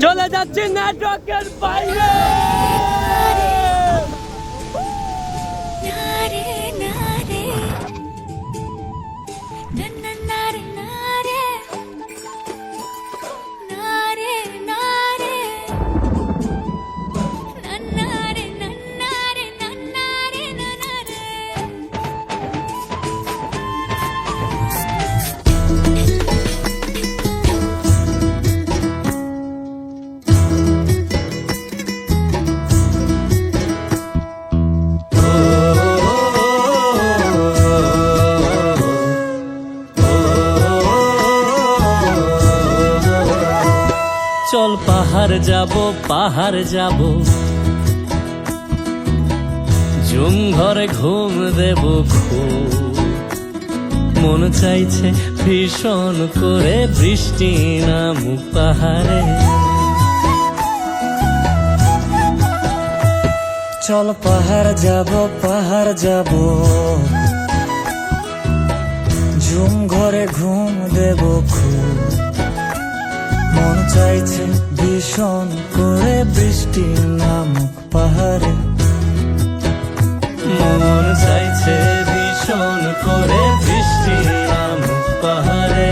চলে যাচ্ছি নেটওয়ার্কের বাইরে। চল পাহাড় যাব ঝুম ঘরে ঘুম দেব খুব মন চাইছে ভীষণ করে বৃষ্টি নামুক পাহাড়ে। চল পাহাড় যাব ঝুম ঘরে ঘুম দেব খুব মন চাইছে ভীষণ করে বৃষ্টি নামুক পাহাড়ে। মন চাইছে ভীষণ করে বৃষ্টি নামুক পাহাড়ে।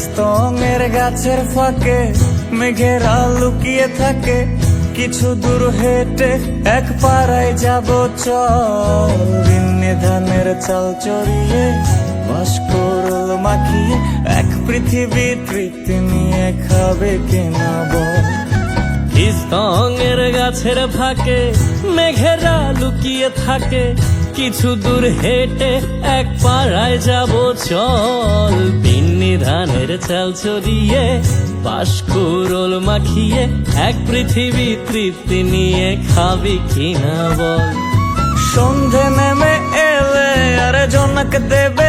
স্তঙের গাছের ফাঁকে মেঘেরা লুকিয়ে থাকে, কিছু দূর হেঁটে এক পাড়ায় যাব চল। বিন্নি ধানের চাল চড়িয়ে বাঁশকরল মাখিয়ে এক পৃথিবী তৃপ্তি নিয়ে খাবে কিনা বল। স্তঙের গাছের ফাঁকে মেঘেরা লুকিয়ে থাকে, কিছু দূর হেঁটে এক পাড়ায় যাব চল। বিন্নি ধানের চাল চড়িয়ে বাঁশকরল মাখিয়ে এক পৃথিবী তৃপ্তি নিয়ে খাবি কিনা বল। সন্ধে নেমে এলে আর জনক দেবে